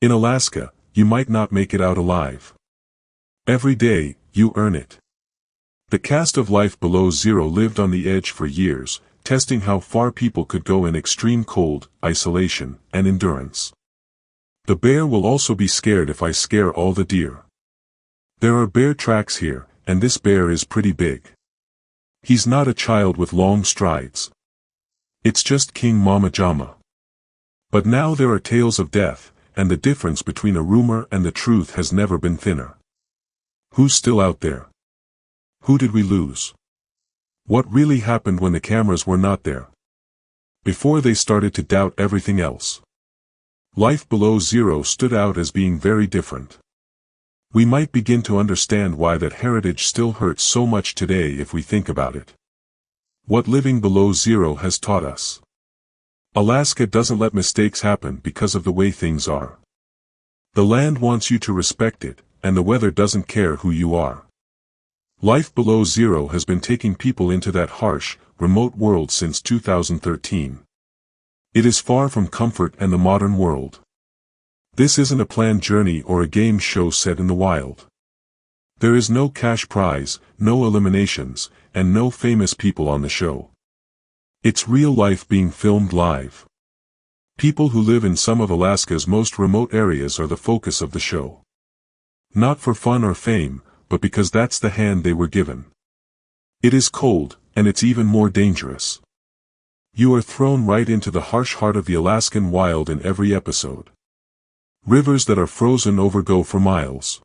In Alaska, you might not make it out alive. Every day, you earn it. The cast of Life Below Zero lived on the edge for years, testing how far people could go in extreme cold, isolation, and endurance. The bear will also be scared if I scare all the deer. There are bear tracks here, and this bear is pretty big. He's not a child with long strides. It's just King Mama Jama. But now there are tales of death, and the difference between a rumor and the truth has never been thinner. Who's still out there? Who did we lose? What really happened when the cameras were not there? Before they started to doubt everything else. Life Below Zero stood out as being very different. We might begin to understand why that heritage still hurts so much today if we think about it. What living below zero has taught us. Alaska doesn't let mistakes happen because of the way things are. The land wants you to respect it, and the weather doesn't care who you are. Life Below Zero has been taking people into that harsh, remote world since 2013. It is far from comfort and the modern world. This isn't a planned journey or a game show set in the wild. There is no cash prize, no eliminations, and no famous people on the show. It's real life being filmed live. People who live in some of Alaska's most remote areas are the focus of the show. Not for fun or fame, but because that's the hand they were given. It is cold, and it's even more dangerous. You are thrown right into the harsh heart of the Alaskan wild in every episode. Rivers that are frozen over go for miles.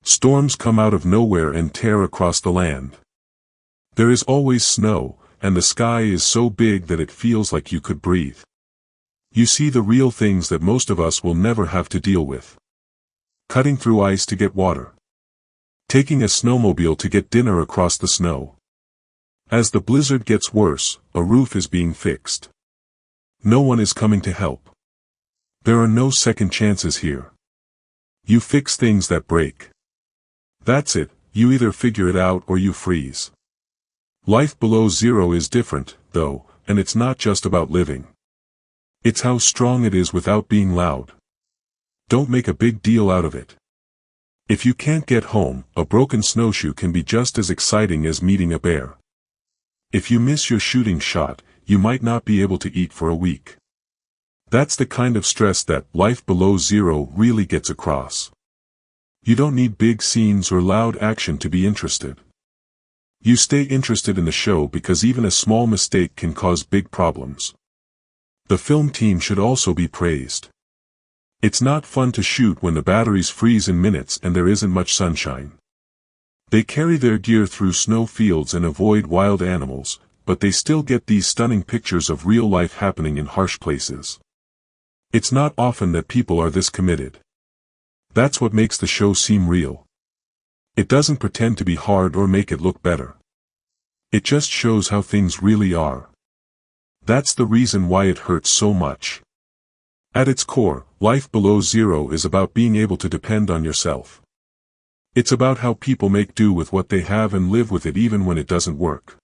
Storms come out of nowhere and tear across the land. There is always snow, and the sky is so big that it feels like you could breathe. You see the real things that most of us will never have to deal with. Cutting through ice to get water. Taking a snowmobile to get dinner across the snow. As the blizzard gets worse, a roof is being fixed. No one is coming to help. There are no second chances here. You fix things that break. That's it, you either figure it out or you freeze. Life Below Zero is different, though, and it's not just about living. It's how strong it is without being loud. Don't make a big deal out of it. If you can't get home, a broken snowshoe can be just as exciting as meeting a bear. If you miss your shooting shot, you might not be able to eat for a week. That's the kind of stress that Life Below Zero really gets across. You don't need big scenes or loud action to be interested. You stay interested in the show because even a small mistake can cause big problems. The film team should also be praised. It's not fun to shoot when the batteries freeze in minutes and there isn't much sunshine. They carry their gear through snow fields and avoid wild animals, but they still get these stunning pictures of real life happening in harsh places. It's not often that people are this committed. That's what makes the show seem real. It doesn't pretend to be hard or make it look better. It just shows how things really are. That's the reason why it hurts so much. At its core, Life Below Zero is about being able to depend on yourself. It's about how people make do with what they have and live with it even when it doesn't work.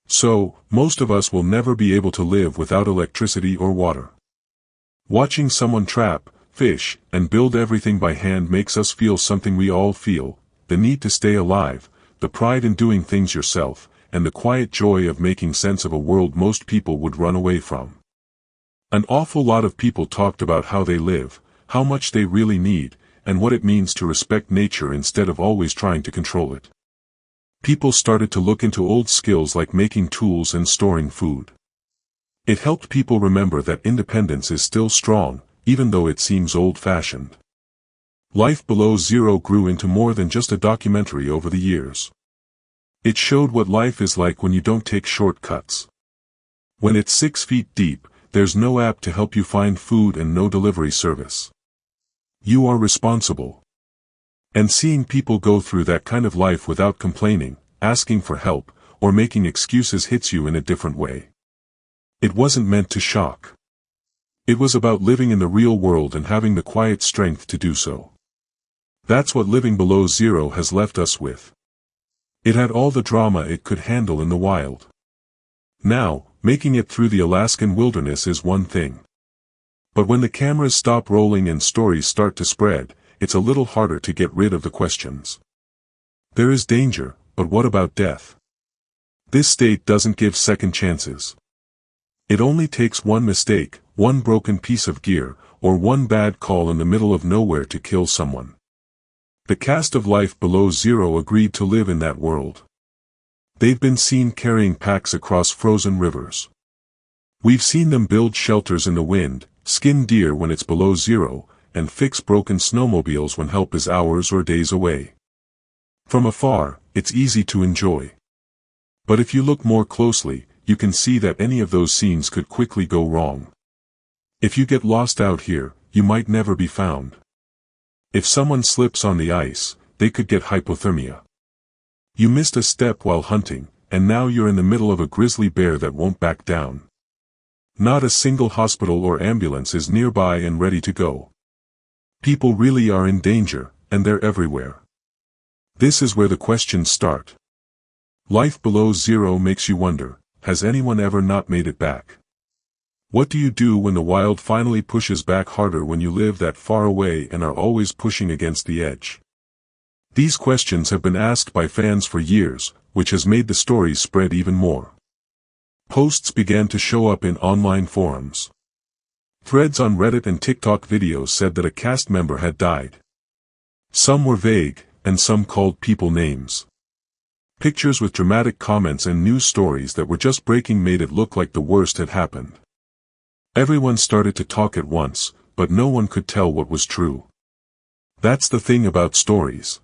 So, most of us will never be able to live without electricity or water. Watching someone trap, fish, and build everything by hand makes us feel something we all feel, the need to stay alive, the pride in doing things yourself, and the quiet joy of making sense of a world most people would run away from. An awful lot of people talked about how they live, how much they really need, and what it means to respect nature instead of always trying to control it. People started to look into old skills like making tools and storing food. It helped people remember that independence is still strong, even though it seems old-fashioned. Life Below Zero grew into more than just a documentary over the years. It showed what life is like when you don't take shortcuts. When it's 6 feet deep, there's no app to help you find food and no delivery service. You are responsible. And seeing people go through that kind of life without complaining, asking for help, or making excuses hits you in a different way. It wasn't meant to shock. It was about living in the real world and having the quiet strength to do so. That's what Living Below Zero has left us with. It had all the drama it could handle in the wild. Now, making it through the Alaskan wilderness is one thing. But when the cameras stop rolling and stories start to spread, it's a little harder to get rid of the questions. There is danger, but what about death? This state doesn't give second chances. It only takes one mistake, one broken piece of gear, or one bad call in the middle of nowhere to kill someone. The cast of Life Below Zero agreed to live in that world. They've been seen carrying packs across frozen rivers. We've seen them build shelters in the wind, skin deer when it's below zero, and fix broken snowmobiles when help is hours or days away. From afar, it's easy to enjoy. But if you look more closely, you can see that any of those scenes could quickly go wrong. If you get lost out here, you might never be found. If someone slips on the ice, they could get hypothermia. You missed a step while hunting, and now you're in the middle of a grizzly bear that won't back down. Not a single hospital or ambulance is nearby and ready to go. People really are in danger, and they're everywhere. This is where the questions start. Life Below Zero makes you wonder, has anyone ever not made it back? What do you do when the wild finally pushes back harder when you live that far away and are always pushing against the edge? These questions have been asked by fans for years, which has made the stories spread even more. Posts began to show up in online forums. Threads on Reddit and TikTok videos said that a cast member had died. Some were vague, and some called people names. Pictures with dramatic comments and news stories that were just breaking made it look like the worst had happened. Everyone started to talk at once, but no one could tell what was true. That's the thing about stories.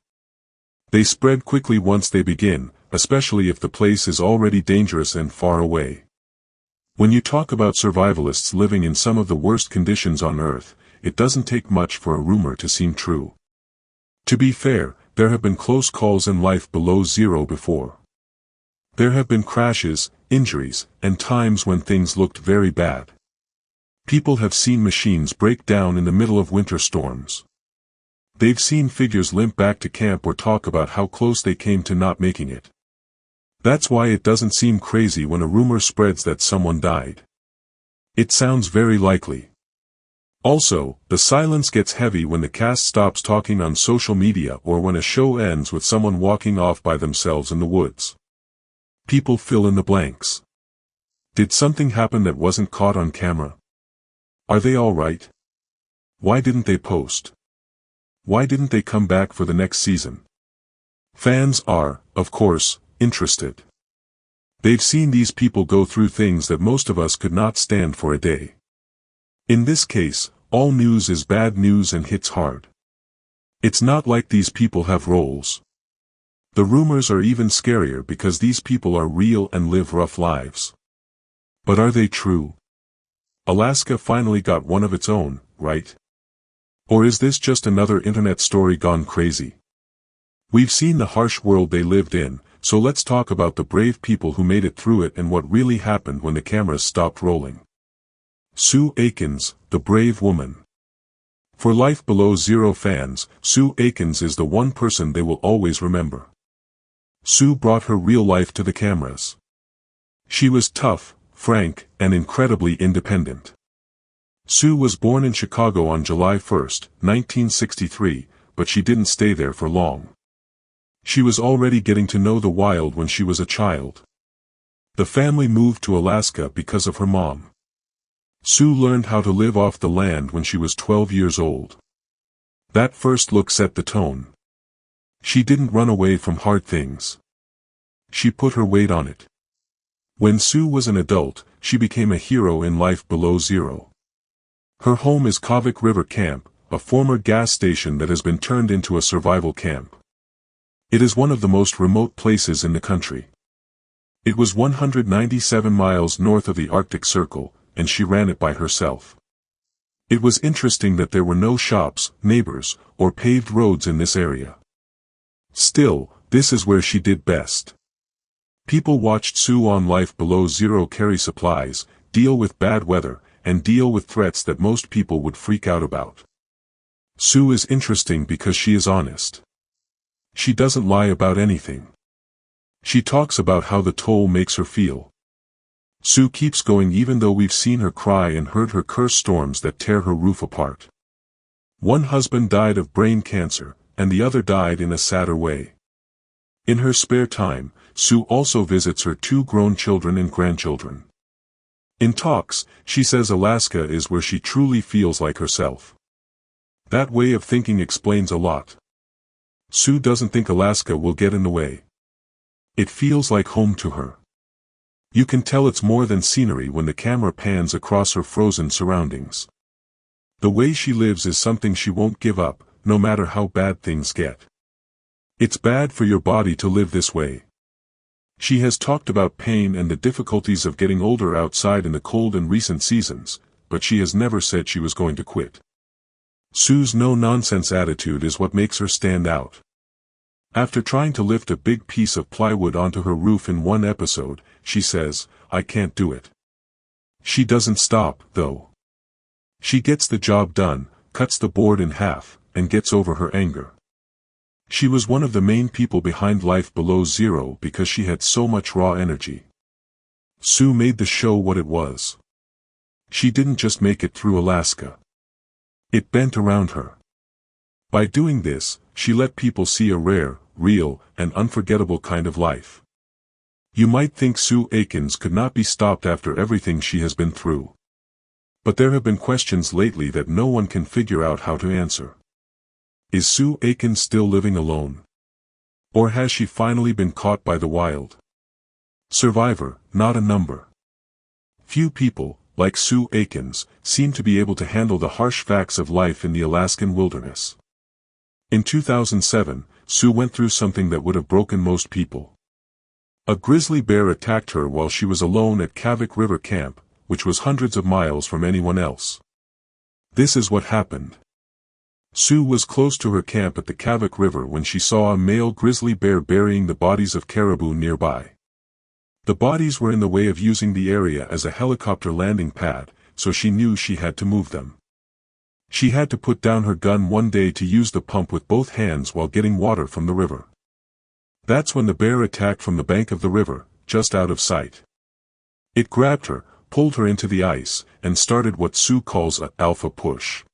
They spread quickly once they begin, especially if the place is already dangerous and far away. When you talk about survivalists living in some of the worst conditions on Earth, it doesn't take much for a rumor to seem true. To be fair, there have been close calls in Life Below Zero before. There have been crashes, injuries, and times when things looked very bad. People have seen machines break down in the middle of winter storms. They've seen figures limp back to camp or talk about how close they came to not making it. That's why it doesn't seem crazy when a rumor spreads that someone died. It sounds very likely. Also, the silence gets heavy when the cast stops talking on social media or when a show ends with someone walking off by themselves in the woods. People fill in the blanks. Did something happen that wasn't caught on camera? Are they all right? Why didn't they post? Why didn't they come back for the next season? Fans are, of course, interested. They've seen these people go through things that most of us could not stand for a day. In this case, all news is bad news and hits hard. It's not like these people have roles. The rumors are even scarier because these people are real and live rough lives. But are they true? Alaska finally got one of its own, right? Or is this just another internet story gone crazy? We've seen the harsh world they lived in, so let's talk about the brave people who made it through it and what really happened when the cameras stopped rolling. Sue Aikens, the brave woman. For Life Below Zero fans, Sue Aikens is the one person they will always remember. Sue brought her real life to the cameras. She was tough, frank, and incredibly independent. Sue was born in Chicago on July 1, 1963, but she didn't stay there for long. She was already getting to know the wild when she was a child. The family moved to Alaska because of her mom. Sue learned how to live off the land when she was 12 years old. That first look set the tone. She didn't run away from hard things. She put her weight on it. When Sue was an adult, she became a hero in Life Below Zero. Her home is Kavik River Camp, a former gas station that has been turned into a survival camp. It is one of the most remote places in the country. It was 197 miles north of the Arctic Circle, and she ran it by herself. It was interesting that there were no shops, neighbors, or paved roads in this area. Still, this is where she did best. People watched Sue on Life Below Zero carry supplies, deal with bad weather, and deal with threats that most people would freak out about. Sue is interesting because she is honest. She doesn't lie about anything. She talks about how the toll makes her feel. Sue keeps going even though we've seen her cry and heard her curse storms that tear her roof apart. One husband died of brain cancer, and the other died in a sadder way. In her spare time, Sue also visits her 2 grown children and grandchildren. In talks, she says Alaska is where she truly feels like herself. That way of thinking explains a lot. Sue doesn't think Alaska will get in the way. It feels like home to her. You can tell it's more than scenery when the camera pans across her frozen surroundings. The way she lives is something she won't give up, no matter how bad things get. It's bad for your body to live this way. She has talked about pain and the difficulties of getting older outside in the cold in recent seasons, but she has never said she was going to quit. Sue's no-nonsense attitude is what makes her stand out. After trying to lift a big piece of plywood onto her roof in one episode, she says, "I can't do it." She doesn't stop, though. She gets the job done, cuts the board in half, and gets over her anger. She was one of the main people behind Life Below Zero because she had so much raw energy. Sue made the show what it was. She didn't just make it through Alaska. It bent around her. By doing this, she let people see a rare, real, and unforgettable kind of life. You might think Sue Aikens could not be stopped after everything she has been through. But there have been questions lately that no one can figure out how to answer. Is Sue Aikens still living alone? Or has she finally been caught by the wild? Survivor, not a number. Few people, like Sue Aikens, seem to be able to handle the harsh facts of life in the Alaskan wilderness. In 2007, Sue went through something that would have broken most people. A grizzly bear attacked her while she was alone at Kavik River Camp, which was hundreds of miles from anyone else. This is what happened. Sue was close to her camp at the Kavik River when she saw a male grizzly bear burying the bodies of caribou nearby. The bodies were in the way of using the area as a helicopter landing pad, so she knew she had to move them. She had to put down her gun one day to use the pump with both hands while getting water from the river. That's when the bear attacked from the bank of the river, just out of sight. It grabbed her, pulled her into the ice, and started what Sue calls an alpha push.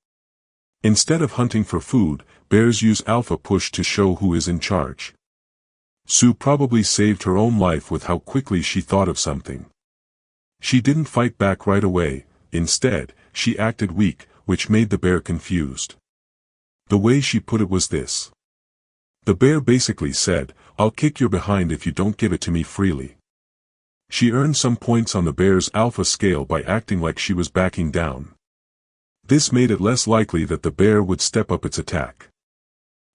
Instead of hunting for food, bears use alpha push to show who is in charge. Sue probably saved her own life with how quickly she thought of something. She didn't fight back right away, instead, she acted weak, which made the bear confused. The way she put it was this. The bear basically said, "I'll kick your behind if you don't give it to me freely." She earned some points on the bear's alpha scale by acting like she was backing down. This made it less likely that the bear would step up its attack.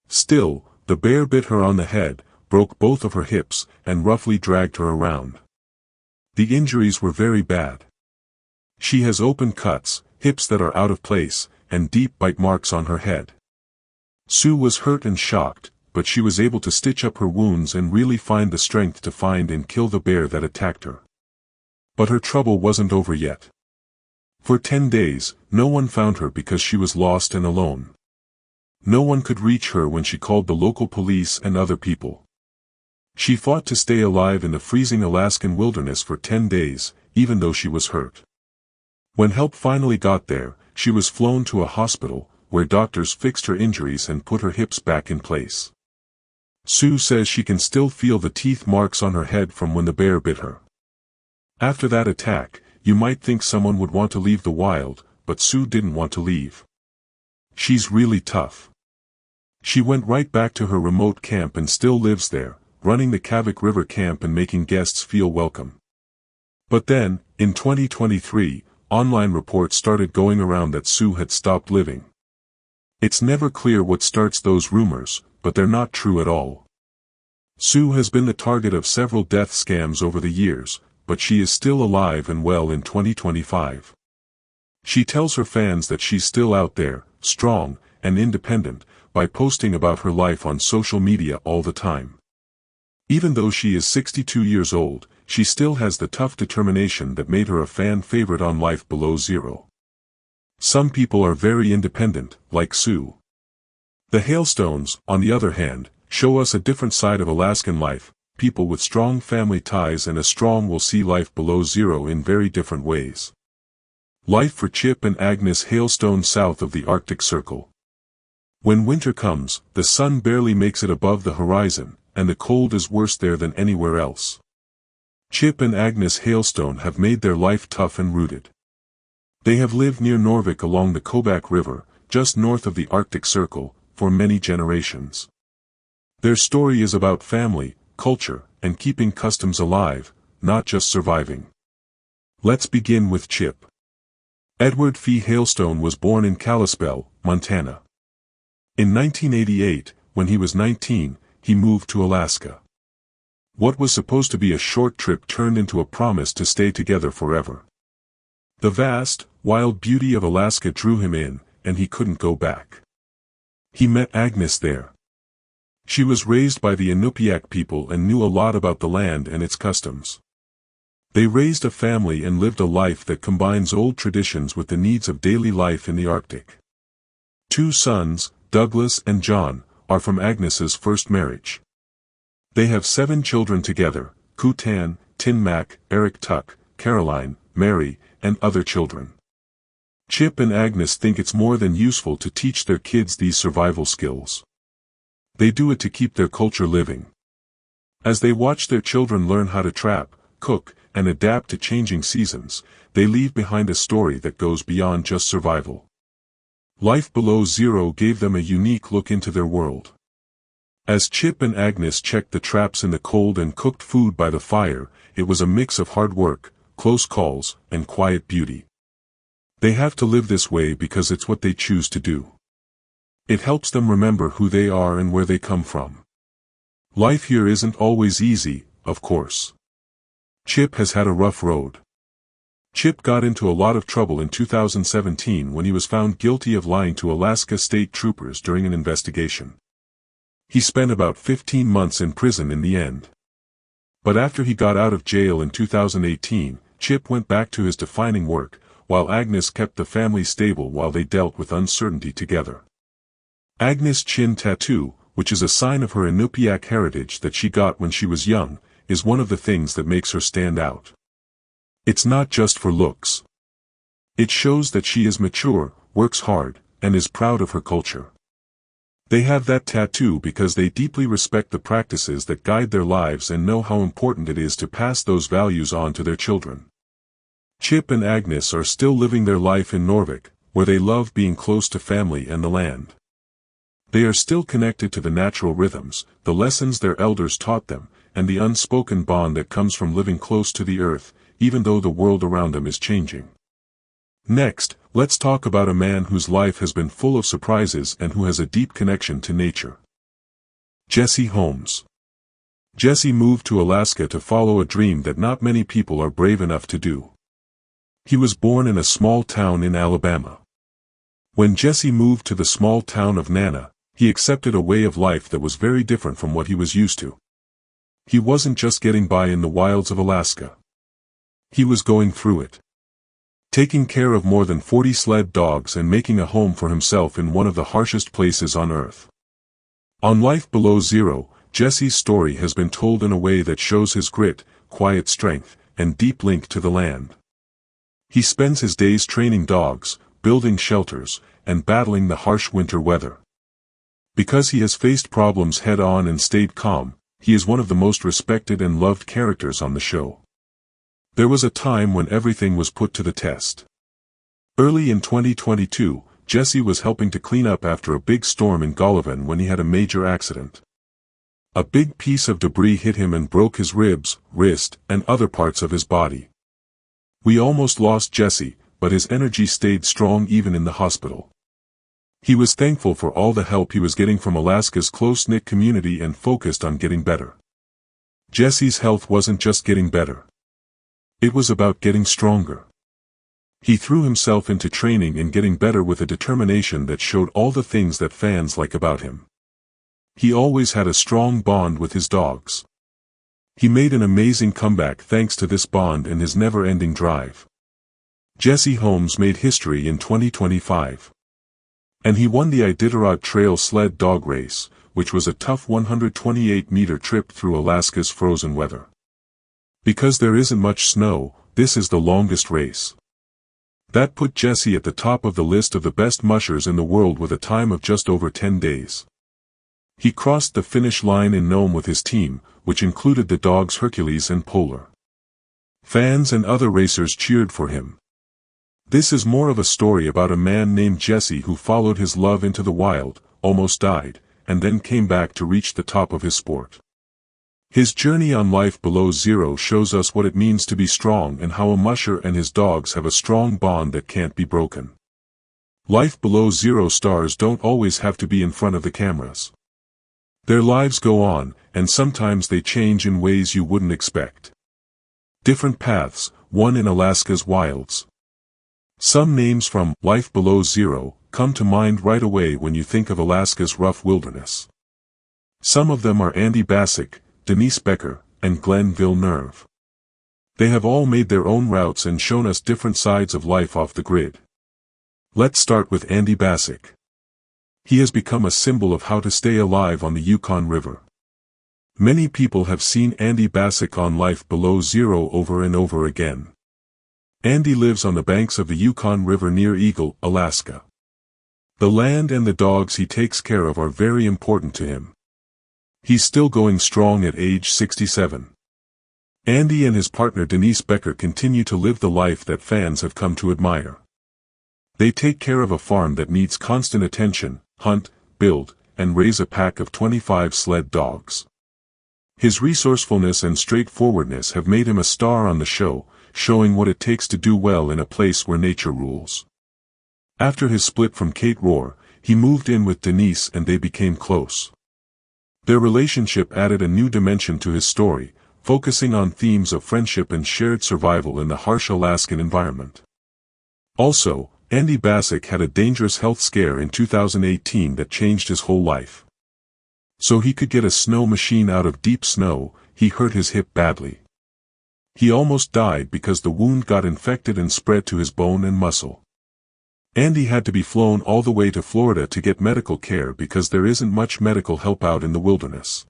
Still, the bear bit her on the head, broke both of her hips, and roughly dragged her around. The injuries were very bad. She has open cuts, hips that are out of place, and deep bite marks on her head. Sue was hurt and shocked, but she was able to stitch up her wounds and really find the strength to find and kill the bear that attacked her. But her trouble wasn't over yet. For 10 days, no one found her because she was lost and alone. No one could reach her when she called the local police and other people. She fought to stay alive in the freezing Alaskan wilderness for 10 days, even though she was hurt. When help finally got there, she was flown to a hospital, where doctors fixed her injuries and put her hips back in place. Sue says she can still feel the teeth marks on her head from when the bear bit her. After that attack, you might think someone would want to leave the wild, but Sue didn't want to leave. She's really tough. She went right back to her remote camp and still lives there, running the Kavik River Camp and making guests feel welcome. But then, in 2023, online reports started going around that Sue had stopped living. It's never clear what starts those rumors, but they're not true at all. Sue has been the target of several death scams over the years, but she is still alive and well in 2025. She tells her fans that she's still out there, strong, and independent, by posting about her life on social media all the time. Even though she is 62 years old, she still has the tough determination that made her a fan favorite on Life Below Zero. Some people are very independent, like Sue. The Hailstones, on the other hand, show us a different side of Alaskan life, people with strong family ties and a strong will see life below zero in very different ways. Life for Chip and Agnes Hailstone south of the Arctic Circle. When winter comes, the sun barely makes it above the horizon, and the cold is worse there than anywhere else. Chip and Agnes Hailstone have made their life tough and rooted. They have lived near Norvik along the Kobak River, just north of the Arctic Circle, for many generations. Their story is about family, culture, and keeping customs alive, not just surviving. Let's begin with Chip. Edward Fee Hailstone was born in Kalispell, Montana. In 1988, when he was 19, he moved to Alaska. What was supposed to be a short trip turned into a promise to stay together forever. The vast, wild beauty of Alaska drew him in, and he couldn't go back. He met Agnes there. She was raised by the Inupiaq people and knew a lot about the land and its customs. They raised a family and lived a life that combines old traditions with the needs of daily life in the Arctic. 2 sons, Douglas and John, are from Agnes's first marriage. They have 7 children together: Kutan, Tinmac, Eric Tuck, Caroline, Mary, and other children. Chip and Agnes think it's more than useful to teach their kids these survival skills. They do it to keep their culture living. As they watch their children learn how to trap, cook, and adapt to changing seasons, they leave behind a story that goes beyond just survival. Life below zero gave them a unique look into their world. As Chip and Agnes checked the traps in the cold and cooked food by the fire, it was a mix of hard work, close calls, and quiet beauty. They have to live this way because it's what they choose to do. It helps them remember who they are and where they come from. Life here isn't always easy, of course. Chip has had a rough road. Chip got into a lot of trouble in 2017 when he was found guilty of lying to Alaska state troopers during an investigation. He spent about 15 months in prison in the end. But after he got out of jail in 2018, Chip went back to his defining work, while Agnes kept the family stable while they dealt with uncertainty together. Agnes' chin tattoo, which is a sign of her Inupiaq heritage that she got when she was young, is one of the things that makes her stand out. It's not just for looks. It shows that she is mature, works hard, and is proud of her culture. They have that tattoo because they deeply respect the practices that guide their lives and know how important it is to pass those values on to their children. Chip and Agnes are still living their life in Norvik, where they love being close to family and the land. They are still connected to the natural rhythms, the lessons their elders taught them, and the unspoken bond that comes from living close to the earth, even though the world around them is changing. Next, let's talk about a man whose life has been full of surprises and who has a deep connection to nature. Jesse Holmes. Jesse moved to Alaska to follow a dream that not many people are brave enough to do. He was born in a small town in Alabama. When Jesse moved to the small town of Nana, he accepted a way of life that was very different from what he was used to. He wasn't just getting by in the wilds of Alaska. He was going through it. Taking care of more than 40 sled dogs and making a home for himself in one of the harshest places on Earth. On Life Below Zero, Jesse's story has been told in a way that shows his grit, quiet strength, and deep link to the land. He spends his days training dogs, building shelters, and battling the harsh winter weather. Because he has faced problems head-on and stayed calm, he is one of the most respected and loved characters on the show. There was a time when everything was put to the test. Early in 2022, Jesse was helping to clean up after a big storm in Golovin when he had a major accident. A big piece of debris hit him and broke his ribs, wrist, and other parts of his body. We almost lost Jesse, but his energy stayed strong even in the hospital. He was thankful for all the help he was getting from Alaska's close-knit community and focused on getting better. Jesse's health wasn't just getting better. It was about getting stronger. He threw himself into training and getting better with a determination that showed all the things that fans like about him. He always had a strong bond with his dogs. He made an amazing comeback thanks to this bond and his never-ending drive. Jesse Holmes made history in 2025. And he won the Iditarod Trail Sled Dog Race, which was a tough 128-meter trip through Alaska's frozen weather. Because there isn't much snow, this is the longest race. That put Jesse at the top of the list of the best mushers in the world with a time of just over 10 days. He crossed the finish line in Nome with his team, which included the dogs Hercules and Polar. Fans and other racers cheered for him. This is more of a story about a man named Jesse who followed his love into the wild, almost died, and then came back to reach the top of his sport. His journey on life below zero shows us what it means to be strong and how a musher and his dogs have a strong bond that can't be broken. Life below zero stars don't always have to be in front of the cameras. Their lives go on, and sometimes they change in ways you wouldn't expect. Different paths, one in Alaska's wilds. Some names from Life Below Zero come to mind right away when you think of Alaska's rough wilderness. Some of them are Andy Bassick, Denise Becker, and Glenn Villeneuve. They have all made their own routes and shown us different sides of life off the grid. Let's start with Andy Bassick. He has become a symbol of how to stay alive on the Yukon River. Many people have seen Andy Bassick on Life Below Zero over and over again. Andy lives on the banks of the Yukon River near Eagle, Alaska. The land and the dogs he takes care of are very important to him. He's still going strong at age 67. Andy and his partner Denise Becker continue to live the life that fans have come to admire. They take care of a farm that needs constant attention, hunt, build, and raise a pack of 25 sled dogs. His resourcefulness and straightforwardness have made him a star on the show, showing what it takes to do well in a place where nature rules. After his split from Kate Rohr, he moved in with Denise and they became close. Their relationship added a new dimension to his story, focusing on themes of friendship and shared survival in the harsh Alaskan environment. Also, Andy Bassick had a dangerous health scare in 2018 that changed his whole life. So he could get a snow machine out of deep snow, he hurt his hip badly. He almost died because the wound got infected and spread to his bone and muscle. Andy had to be flown all the way to Florida to get medical care because there isn't much medical help out in the wilderness.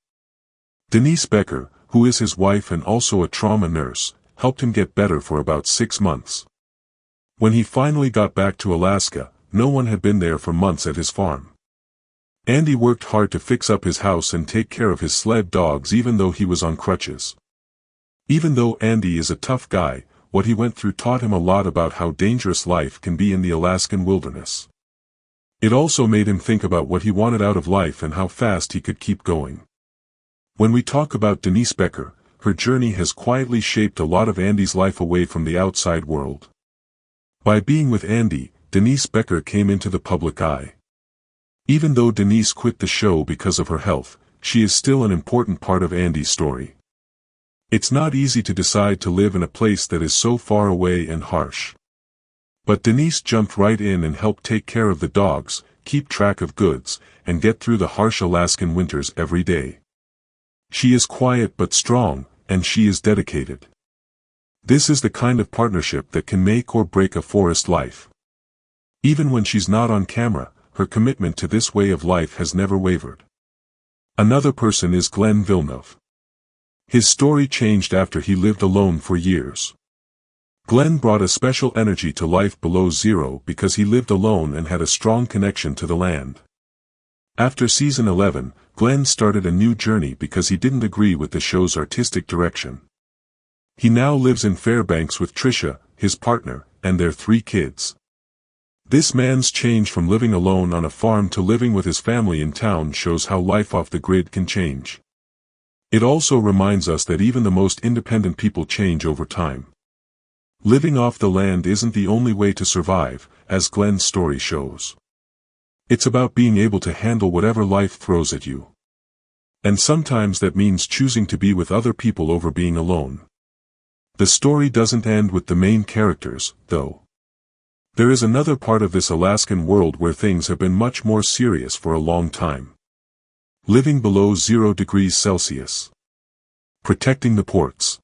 Denise Becker, who is his wife and also a trauma nurse, helped him get better for about 6 months. When he finally got back to Alaska, no one had been there for months at his farm. Andy worked hard to fix up his house and take care of his sled dogs even though he was on crutches. Even though Andy is a tough guy, what he went through taught him a lot about how dangerous life can be in the Alaskan wilderness. It also made him think about what he wanted out of life and how fast he could keep going. When we talk about Denise Becker, her journey has quietly shaped a lot of Andy's life away from the outside world. By being with Andy, Denise Becker came into the public eye. Even though Denise quit the show because of her health, she is still an important part of Andy's story. It's not easy to decide to live in a place that is so far away and harsh. But Denise jumped right in and helped take care of the dogs, keep track of goods, and get through the harsh Alaskan winters every day. She is quiet but strong, and she is dedicated. This is the kind of partnership that can make or break a forest life. Even when she's not on camera, her commitment to this way of life has never wavered. Another person is Glenn Villeneuve. His story changed after he lived alone for years. Glenn brought a special energy to Life Below Zero because he lived alone and had a strong connection to the land. After season 11, Glenn started a new journey because he didn't agree with the show's artistic direction. He now lives in Fairbanks with Tricia, his partner, and their 3 kids. This man's change from living alone on a farm to living with his family in town shows how life off the grid can change. It also reminds us that even the most independent people change over time. Living off the land isn't the only way to survive, as Glenn's story shows. It's about being able to handle whatever life throws at you. And sometimes that means choosing to be with other people over being alone. The story doesn't end with the main characters, though. There is another part of this Alaskan world where things have been much more serious for a long time. Living below 0 degrees Celsius. Protecting the ports.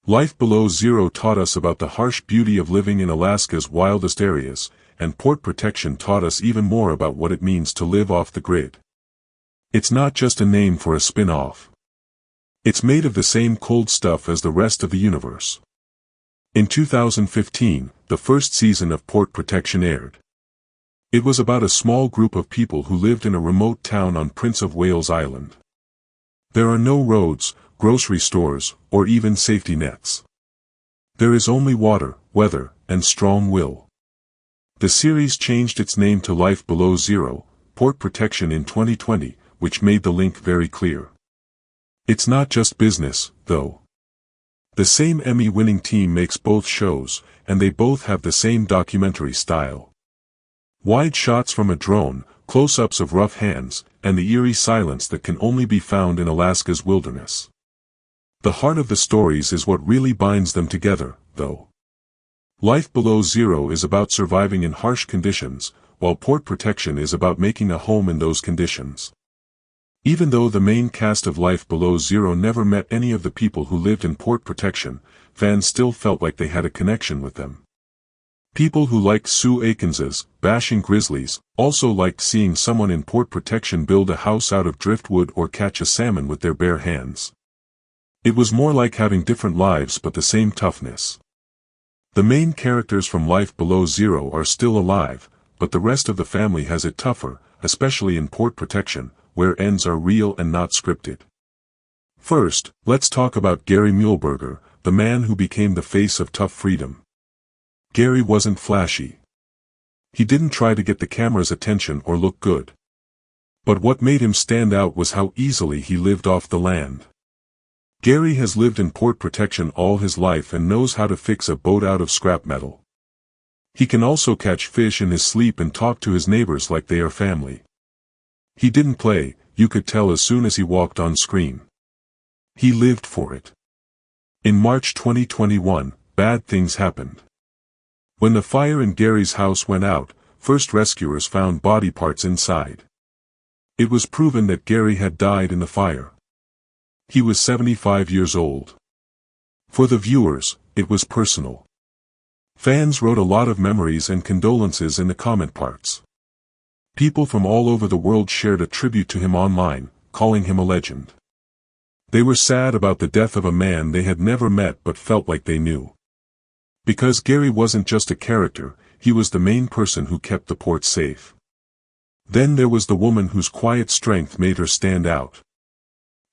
Life Below Zero taught us about the harsh beauty of living in Alaska's wildest areas, and port protection taught us even more about what it means to live off the grid. It's not just a name for a spin-off. It's made of the same cold stuff as the rest of the universe. In 2015, the first season of Port Protection aired. It was about a small group of people who lived in a remote town on Prince of Wales Island. There are no roads, grocery stores, or even safety nets. There is only water, weather, and strong will. The series changed its name to Life Below Zero, Port Protection in 2020, which made the link very clear. It's not just business, though. The same Emmy-winning team makes both shows, and they both have the same documentary style. Wide shots from a drone, close-ups of rough hands, and the eerie silence that can only be found in Alaska's wilderness. The heart of the stories is what really binds them together, though. Life Below Zero is about surviving in harsh conditions, while Port Protection is about making a home in those conditions. Even though the main cast of Life Below Zero never met any of the people who lived in Port Protection, fans still felt like they had a connection with them. People who liked Sue Aiken's Bashing Grizzlies also liked seeing someone in Port Protection build a house out of driftwood or catch a salmon with their bare hands. It was more like having different lives but the same toughness. The main characters from Life Below Zero are still alive, but the rest of the family has it tougher, especially in Port Protection, where ends are real and not scripted. First, let's talk about Gary Muehlberger, the man who became the face of tough freedom. Gary wasn't flashy. He didn't try to get the camera's attention or look good. But what made him stand out was how easily he lived off the land. Gary has lived in Port Protection all his life and knows how to fix a boat out of scrap metal. He can also catch fish in his sleep and talk to his neighbors like they are family. He didn't play, you could tell as soon as he walked on screen. He lived for it. In March 2021, bad things happened. When the fire in Gary's house went out, first rescuers found body parts inside. It was proven that Gary had died in the fire. He was 75 years old. For the viewers, it was personal. Fans wrote a lot of memories and condolences in the comment parts. People from all over the world shared a tribute to him online, calling him a legend. They were sad about the death of a man they had never met but felt like they knew. Because Gary wasn't just a character, he was the main person who kept the port safe. Then there was the woman whose quiet strength made her stand out.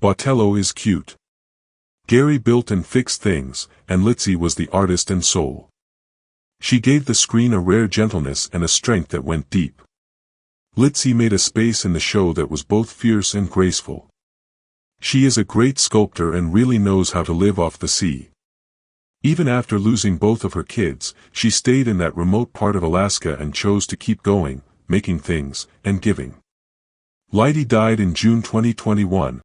Botello is cute. Gary built and fixed things, and Litzy was the artist and soul. She gave the screen a rare gentleness and a strength that went deep. Litzy made a space in the show that was both fierce and graceful. She is a great sculptor and really knows how to live off the sea. Even after losing both of her kids, she stayed in that remote part of Alaska and chose to keep going, making things, and giving. Lighty died in June 2021,